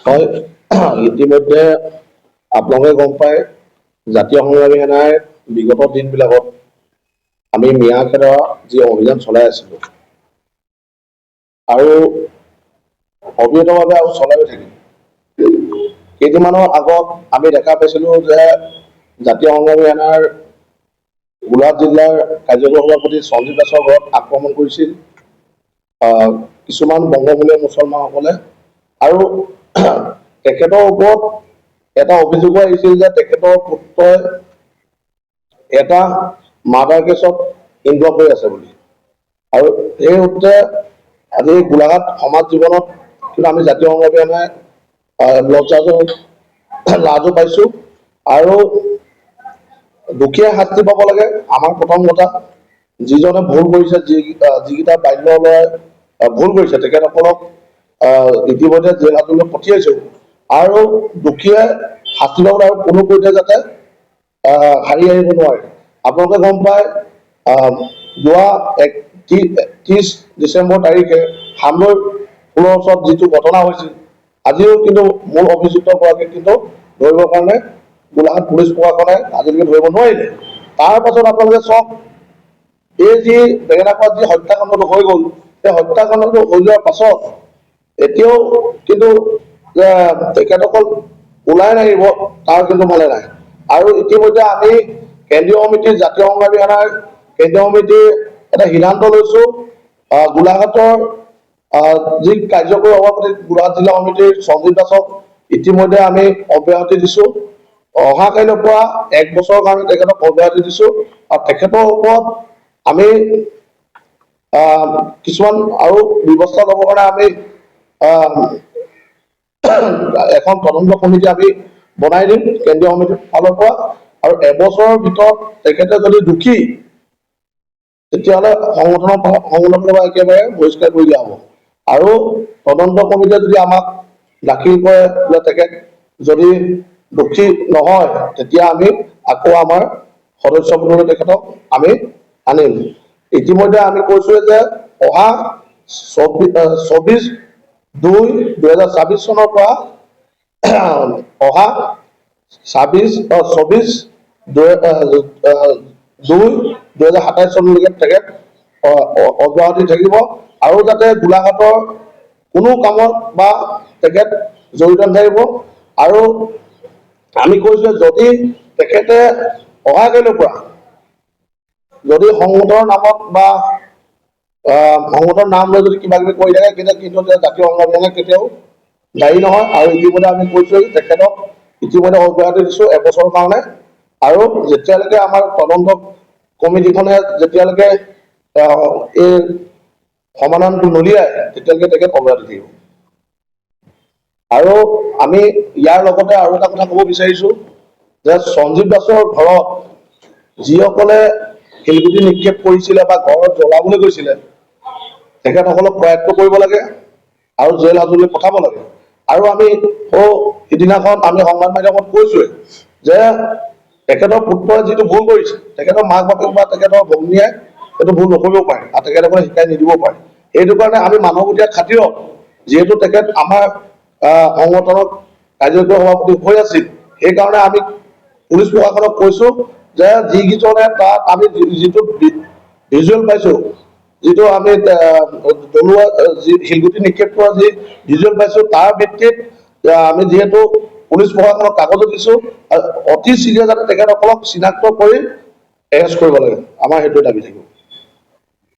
হয় ইতিমধ্যে আপোনালোকে গম পায় জাতীয় সংগ্ৰামী সেনাই বিগত দিনবিলাকত আমি মিয়া খেদা যি অভিযান চলাই আছিলোঁ আৰু অবিৰতভাৱে আৰু চলাই থাকিম। কেইদিনমানৰ আগত আমি দেখা পাইছিলোঁ যে জাতীয় সংগ্ৰামী সেনাৰ গোলাঘাট জিলাৰ কাৰ্যকৰী সভাপতি সঞ্জীৱ দাসৰ ঘৰত আক্ৰমণ কৰিছিল কিছুমান বংগমূলীয় মুছলমানসকলে আৰু তেখেতৰ ওপৰত এটা অভিযোগ আহিছিল যে তেখেতৰ পুত্ৰই এটা মাৰ্ডাৰ কেছত ইনভলভ হৈ আছে বুলি। আৰু এই সূত্ৰে আজি গোলাঘাট সমাজ জীৱনত কিন্তু আমি জাতীয় সংগ্ৰামী সেনাই লজ্জাজনক লাজো পাইছোঁ আৰু দুখীয়া শাস্তি পাব লাগে। আমাৰ প্ৰথম কথা যিজনে ভুল কৰিছে যিকেইটা বাল্য ল'ৰাই ভুল কৰিছে তেখেতসকলক ইতিমধ্যে জেল হাজতলৈ পঠিয়াইছোঁ আৰু দুখীয়া শাস্তি পাবলৈ আৰু কোনো পধ্যে যাতে হাৰি আহিব নোৱাৰে। আপোনালোকে গম পায় যোৱা 30 ডিচেম্বৰ তাৰিখে হামদৈৰ পুলৰ ওচৰত যিটো ঘটনা হৈছিল আজিও কিন্তু মূল অভিযুক্তগৰাকীক কিন্তু ধৰিবৰ কাৰণে গোলাঘাট পুলিচ প্ৰশাসনে আজিলৈকে ধৰিব নোৱাৰিলে। তাৰ পাছত আপোনালোকে চাওক এই যি বেঙেনাপাত যি হত্যাকাণ্ডটো হৈ গ'ল সেই হত্যাকাণ্ডটো হৈ যোৱাৰ পাছত এতিয়াও কিন্তু তেখেতসকল ওলাই নাহিব তাৰ কিন্তু মানে নাই। আৰু ইতিমধ্যে আমি কেন্দ্ৰীয় সমিতিৰ জাতীয় সংগ্ৰামী সেনাৰ কেন্দ্ৰীয় সমিতিৰ এটা সিদ্ধান্ত লৈছোঁ গোলাঘাটৰ যি কাৰ্যকৰী সভাপতি গোলাঘাট জিলা সমিতিৰ সঞ্জীৱ দাসক ইতিমধ্যে আমি অব্যাহতি দিছোঁ। অহা কাইলৈৰ পৰা 1 বছৰৰ কাৰণে তেখেতক অব্যাহতি দিছোঁ আৰু তেখেতৰ ওপৰত আমি কিছুমান আৰু ব্যৱস্থা ল'বৰ কাৰণে আমি এখন তদন্ত কমিটি আমি বনাই দিম কেন্দ্ৰীয় সমিতিৰ ফালৰ পৰা। আৰু 1 বছৰৰ ভিতৰত তেখেতে যদি দোষী তেতিয়াহ'লে সংগঠনৰ পৰা একেবাৰে বহিষ্কাৰ কৰি দিয়া হ'ব। আৰু তদন্ত কমিটিয়ে যদি আমাক দাখিল কৰে যে তেখেত যদি দোষী নহয় তেতিয়া আমি আকৌ আমাৰ সদস্য পদলৈ তেখেতক আমি আনিম। ইতিমধ্যে আমি কৈছোঁ যে অহা 24/2/2024 চনৰ পৰা অহা 24/2/2027 চনলৈকে তেখেত অব্যাহতি থাকিব আৰু যাতে গোলাঘাটৰ কোনো কামত বা তেখেত জড়িত নাথাকিব। আৰু আমি কৈছোঁ যদি তেখেতে অহা কাইলৈৰ পৰা যদি সংগঠনৰ নামত বা সংগঠনৰ নাম লৈ যদি কিবা কিবি কৰি থাকে কিন্তু জাতীয় সংগ্ৰামী সেনাই কেতিয়াও দায়ী নহয়। আৰু ইতিমধ্যে আমি কৈছোঁ যে তেখেতক ইতিমধ্যে অব্যাহতি দিছোঁ 1 বছৰৰ কাৰণে। আৰু যেতিয়ালৈকে আমাৰ তদন্ত কমিটিখনে যেতিয়ালৈকে এই সমাধানটো নলিয়াই তেতিয়ালৈকে তেখেত অব্যাহতি থাকিব। আৰু আমি ইয়াৰ লগতে আৰু এটা কথা ক'ব বিচাৰিছোঁ যে সঞ্জীৱ দাসৰ ঘৰত যিসকলে শিলগুটি নিক্ষেপ কৰিছিলে বা ঘৰত জ্বলাবলৈ গৈছিলে তেখেতসকলক প্ৰয়াত কৰিব লাগে আৰু জেল হাজতলৈ পঠাব লাগে। আৰু আমি সিদিনাখন আমি সংবাদ মাধ্যমত কৈছোঁৱে যে তেখেতৰ পুত্ৰই যিটো ভুল কৰিছে তেখেতৰ মাক বাপেক বা তেখেতৰ ভগ্নীয়ে সেইটো ভুল নকৰিবও পাৰে আৰু তেখেতসকলে শিকাই নিদিবও পাৰে। সেইটো কাৰণে আমি মানৱীয় খাতিৰত যিহেতু তেখেত আমাৰ সংগঠনত কাৰ্যকৰী সভাপতি হৈ আছিল সেইকাৰণে আমি পুলিচ প্ৰশাসনক কৈছোঁ যে যিকেইজনে তাত আমি যিটো ভিজুৱেল পাইছোঁ যিটো আমি দলুৱা যি শিলগুটি নিক্ষেপ কৰা যি ভিজুৱেল পাইছোঁ তাৰ ভিত্তিত আমি যিহেতু পুলিচ প্ৰশাসনক কাগজো দিছোঁ অতি শীঘ্ৰে যাতে তেখেতসকলক চিনাক্ত কৰি এৰেষ্ট কৰিব লাগে আমাৰ সেইটো দাবী থাকিব।